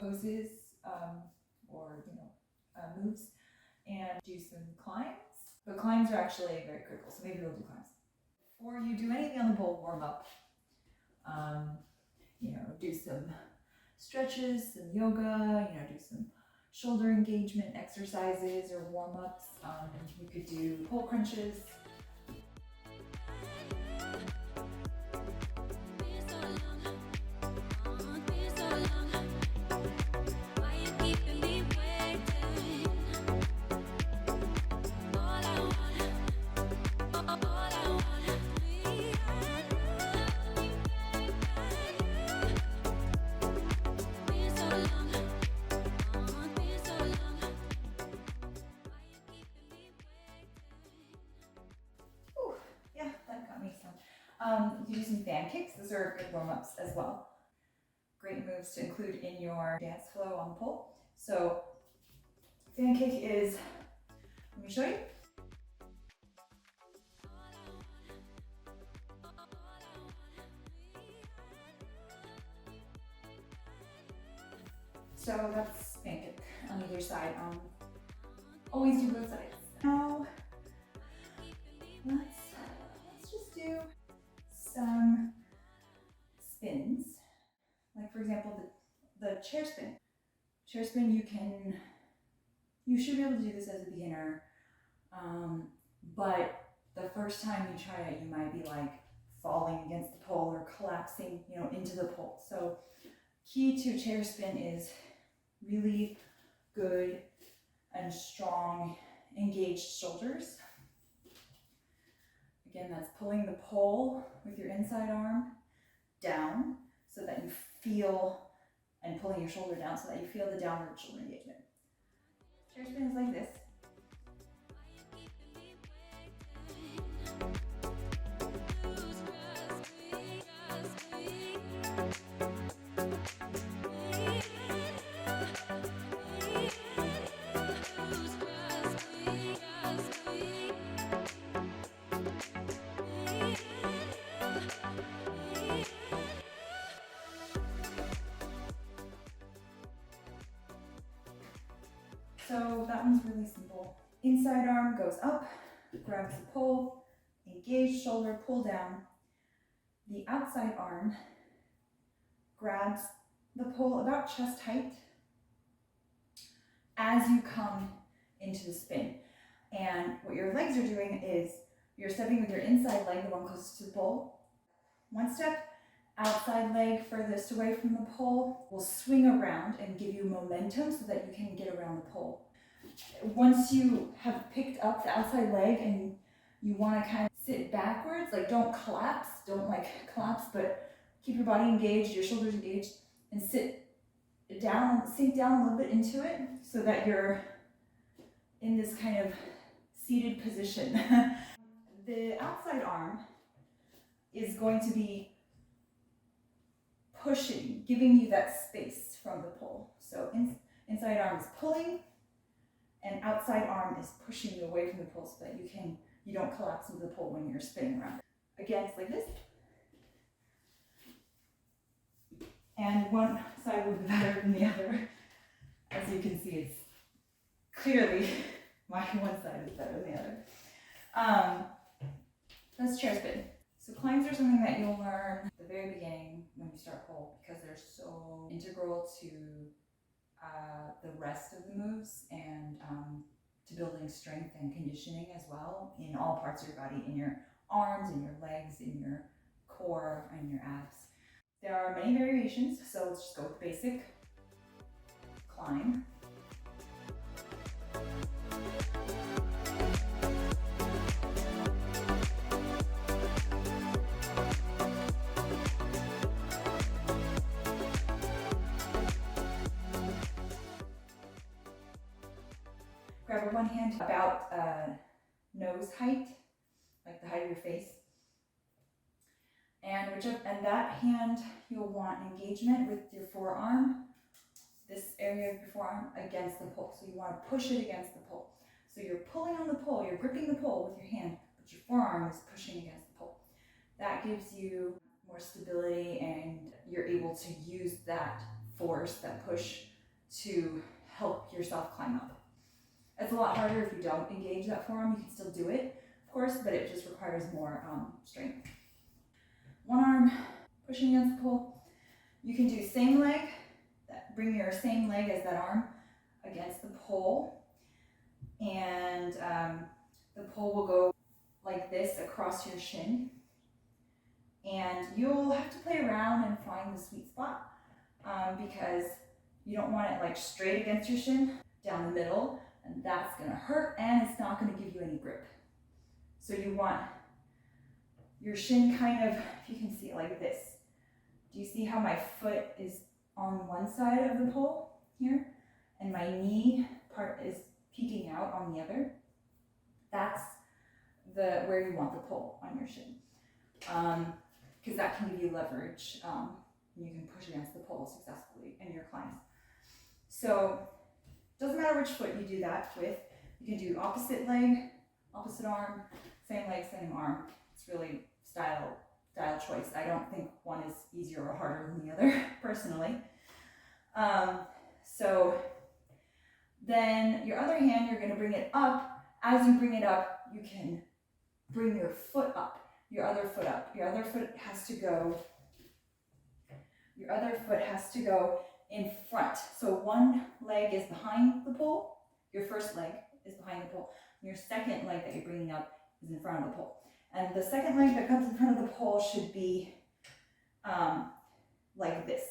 poses or moves, and do some climbs. But climbs are actually very critical, so maybe we'll do climbs. Before you do anything on the pole, warm up. Do some stretches, some yoga, do some shoulder engagement exercises or warm-ups. You could do pole crunches. You do some fan kicks. Those are good warm-ups as well. Great moves to include in your dance flow on the pole. So fan kick is, let me show you. So that's fan kick on either side. Always do both sides. Now let's just do some spins. Like for example, the chair spin. Chair spin, you should be able to do this as a beginner, but the first time you try it, you might be like falling against the pole or collapsing, into the pole. So key to chair spin is really good and strong engaged shoulders. Again, that's pulling the pole with your inside arm down so that you feel, and pulling your shoulder down so that you feel the downward shoulder engagement. Chair spin is like this. So that one's really simple. Inside arm goes up, grabs the pole, engage shoulder, pull down. The outside arm grabs the pole about chest height as you come into the spin. And what your legs are doing is you're stepping with your inside leg, the one closest to the pole. One step, outside leg furthest away from the pole will swing around and give you momentum so that you can get around the pole. Once you have picked up the outside leg and you want to kind of sit backwards, like don't collapse, but keep your body engaged, your shoulders engaged, and sit down, sink down a little bit into it so that you're in this kind of seated position. The outside arm is going to be pushing, giving you that space from the pole. So inside arm is pulling, and outside arm is pushing you away from the pole so that you don't collapse into the pole when you're spinning around. Again, it's like this. And one side will be better than the other. As you can see, it's clearly why one side is better than the other. That's chair spin. So climbs are something that you'll learn at the very beginning when you start pole because they're so integral to the rest of the moves and to building strength and conditioning as well in all parts of your body, in your arms, in your legs, in your core, and your abs. There are many variations, so let's just go with basic climb. Grab one hand about nose height, like the height of your face. And that hand, you'll want engagement with your forearm, this area of your forearm against the pole. So you want to push it against the pole. So you're pulling on the pole, you're gripping the pole with your hand, but your forearm is pushing against the pole. That gives you more stability and you're able to use that force, that push, to help yourself climb up. It's a lot harder if you don't engage that forearm. You can still do it, of course, but it just requires more strength. One arm pushing against the pole. You can do same leg, bring your same leg as that arm against the pole, and the pole will go like this across your shin, and you'll have to play around and find the sweet spot because you don't want it like straight against your shin down the middle, and that's going to hurt and it's not going to give you any grip. So you want your shin kind of, if you can see it like this. Do you see how my foot is on one side of the pole here and my knee part is peeking out on the other? That's where you want the pole on your shin, because that can give you leverage. You can push against the pole successfully in your climbs. So doesn't matter which foot you do that with. You can do opposite leg, opposite arm, same leg, same arm. It's really style choice. I don't think one is easier or harder than the other, personally. So then your other hand, you're going to bring it up. As you bring it up, you can bring your foot up, your other foot up. Your other foot has to go in front. So one leg is behind the pole. Your first leg is behind the pole. Your second leg that you're bringing up is in front of the pole. And the second leg that comes in front of the pole should be like this.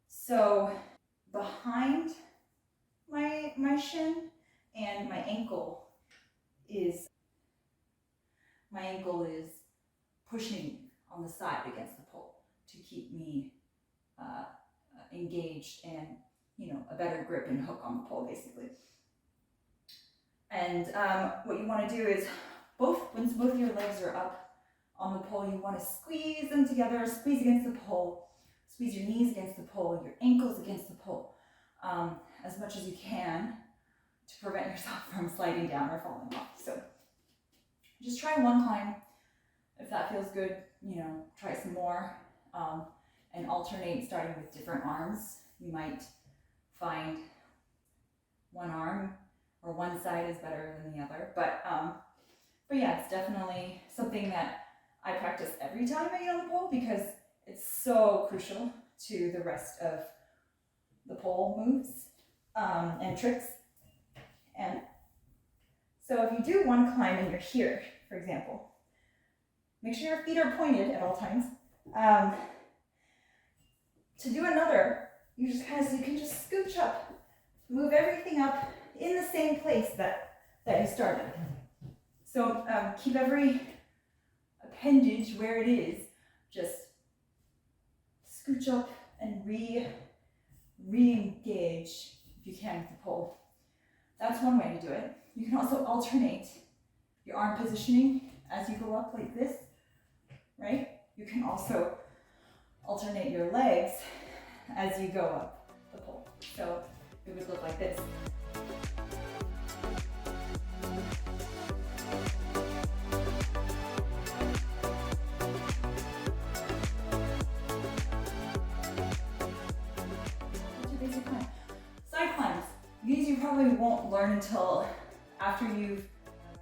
So behind my shin, and my ankle is pushing on the side against the pole to keep me engaged and, a better grip and hook on the pole, basically. And what you want to do is once both your legs are up on the pole, you want to squeeze them together, squeeze against the pole, squeeze your knees against the pole, your ankles against the pole, as much as you can to prevent yourself from sliding down or falling off. So just try one climb. If that feels good, try some more, and alternate starting with different arms. You might find one arm or one side is better than the other, but yeah, it's definitely something that I practice every time I get on the pole because it's so crucial to the rest of the pole moves and tricks. And so if you do one climb and you're here, for example, make sure your feet are pointed at all times. To do another, you can just scooch up, move everything up in the same place that you started. So keep every appendage where it is, just scooch up and re-engage if you can with the pole. That's one way to do it. You can also alternate your arm positioning as you go up like this, right? You can also alternate your legs as you go up the pole. So it would look like this. Side climbs. These you probably won't learn until after you've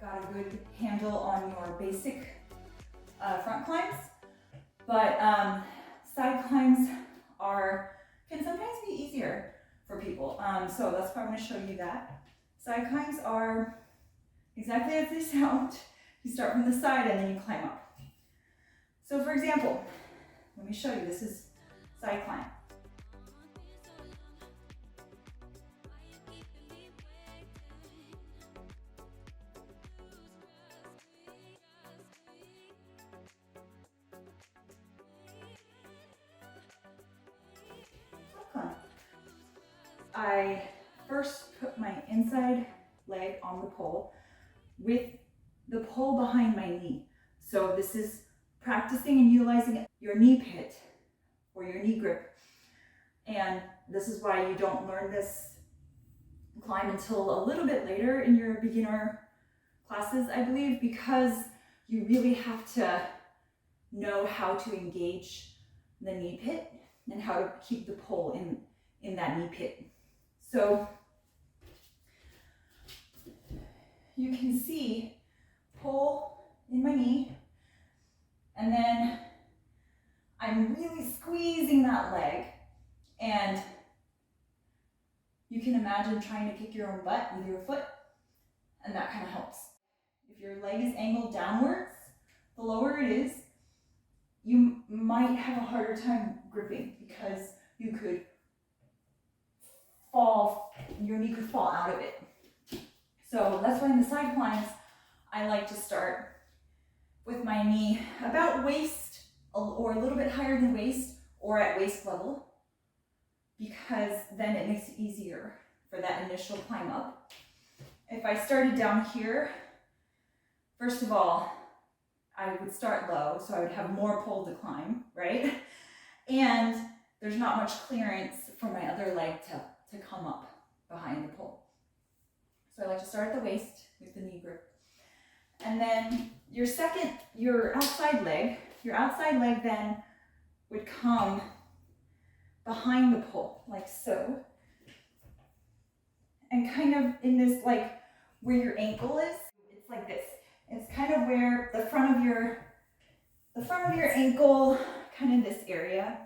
got a good handle on your basic front climbs, but side climbs can sometimes be easier for people. So that's why I'm going to show you that. Side climbs are exactly as they sound. You start from the side and then you climb up. So for example, let me show you. This is side climb. I first put my inside leg on the pole with the pole behind my knee. So this is practicing and utilizing your knee pit or your knee grip. And this is why you don't learn this climb until a little bit later in your beginner classes, I believe, because you really have to know how to engage the knee pit and how to keep the pole in that knee pit. So you can see, pull in my knee, and then I'm really squeezing that leg, and you can imagine trying to kick your own butt with your foot, and that kind of helps. If your leg is angled downwards, the lower it is, you might have a harder time gripping because you could fall, your knee could fall out of it. So that's why in the side climbs, I like to start with my knee about waist or a little bit higher than waist or at waist level, because then it makes it easier for that initial climb up. If I started down here, first of all, I would start low, so I would have more pull to climb, right? And there's not much clearance for my other leg to come up behind the pole. So I like to start at the waist with the knee grip. And then your outside leg then would come behind the pole, like so. And kind of in this, like where your ankle is, it's like this. It's kind of where the front of your ankle, kind of this area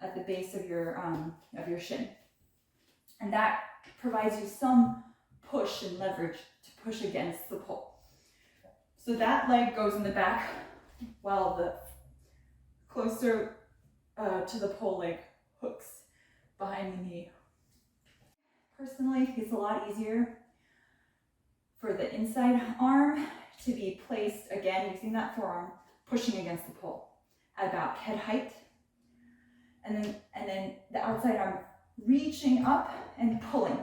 at the base of your shin. And that provides you some push and leverage to push against the pole. So that leg goes in the back while the closer to the pole leg hooks behind the knee. Personally, it's a lot easier for the inside arm to be placed, again, using that forearm, pushing against the pole at about head height. And then the outside arm reaching up and pulling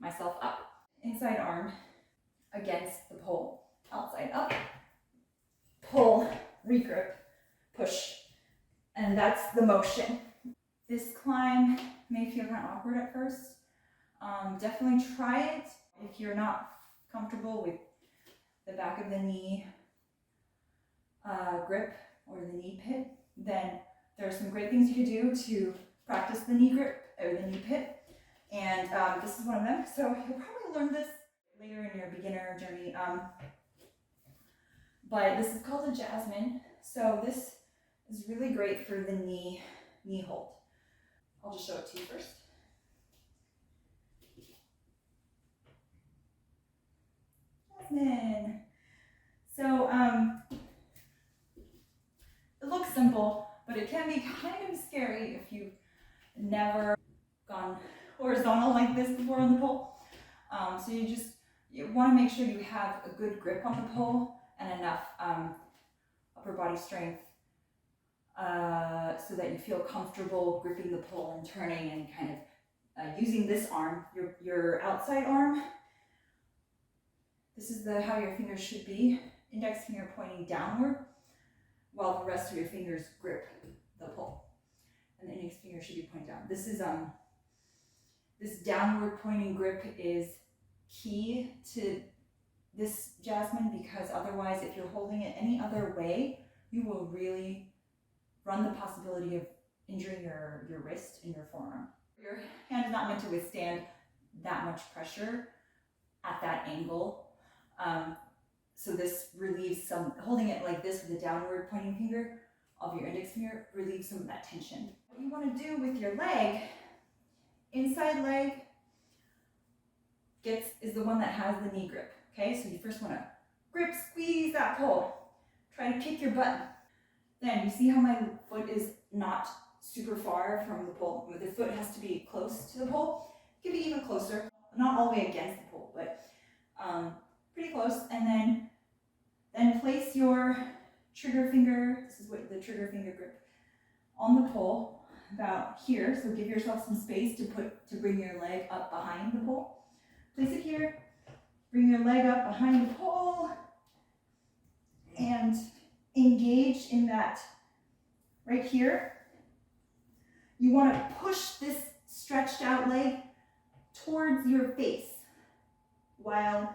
myself up. Inside arm against the pole, outside up, pull, regrip, push. And that's the motion. This climb may feel kind of awkward at first. Definitely try it. If you're not comfortable with the back of the knee grip or the knee pit, then there are some great things you could do to practice the knee grip or the knee pit. And this is one of them. So you'll probably learn this later in your beginner journey. But this is called a Jasmine. So this is really great for the knee hold. I'll just show it to you first. Jasmine. So it looks simple, but it can be kind of scary if you've never gone horizontal like this before on the pole. So you want to make sure you have a good grip on the pole and enough upper body strength so that you feel comfortable gripping the pole and turning and kind of using this arm, your outside arm. This is how your fingers should be. Index finger pointing downward while the rest of your fingers grip the pole. And the index finger should be pointing down. This is this downward pointing grip is key to this Jasmine, because otherwise if you're holding it any other way, you will really run the possibility of injuring your wrist and your forearm. Your hand is not meant to withstand that much pressure at that angle. So this relieves some, holding it like this with a downward pointing finger of your index finger relieves some of that tension. What you want to do with your leg, inside leg is the one that has the knee grip. Okay, so you first want to grip, squeeze that pole. Try to kick your butt. Then you see how my foot is not super far from the pole. The foot has to be close to the pole. It can be even closer, not all the way against the pole, but pretty close. And then place your trigger finger, this is what the trigger finger grip, on the pole about here. So give yourself some space to bring your leg up behind the pole. Place it here, bring your leg up behind the pole, and engage in that right here. You want to push this stretched out leg towards your face while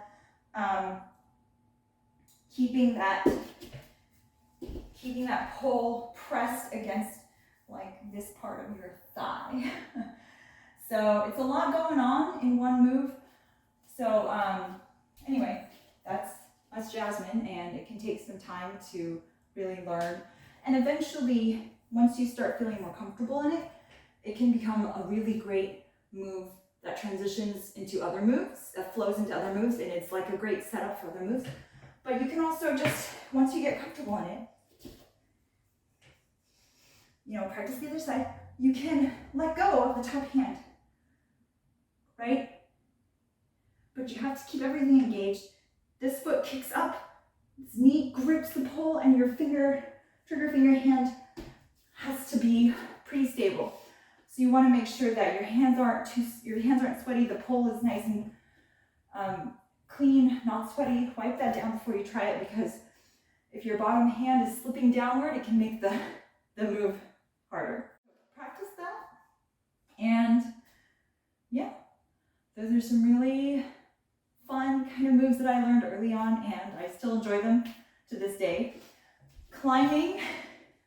keeping that pole pressed against like this part of your thigh. So it's a lot going on in one move. So anyway, that's Jasmine, and it can take some time to really learn. And eventually, once you start feeling more comfortable in it, it can become a really great move that transitions into other moves, that flows into other moves, and it's like a great setup for other moves. But you can also just, once you get comfortable in it, you know, practice the other side, you can let go of the top hand, right? But you have to keep everything engaged. This foot kicks up, this knee grips the pole, and your trigger finger hand has to be pretty stable. So you want to make sure that your hands aren't sweaty, the pole is nice and clean, not sweaty. Wipe that down before you try it, because if your bottom hand is slipping downward, it can make the move harder. Practice that, and yeah, those are some really fun kind of moves that I learned early on, and I still enjoy them to this day. Climbing,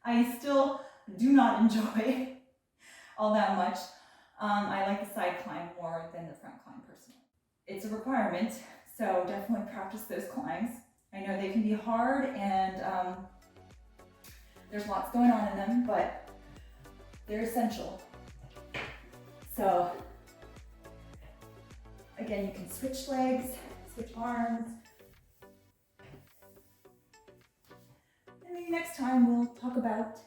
I still do not enjoy all that much. I like the side climb more than the front climb personally. It's a requirement, so definitely practice those climbs. I know they can be hard, and there's lots going on in them, but they're essential. So again, you can switch legs, switch arms. And maybe next time we'll talk about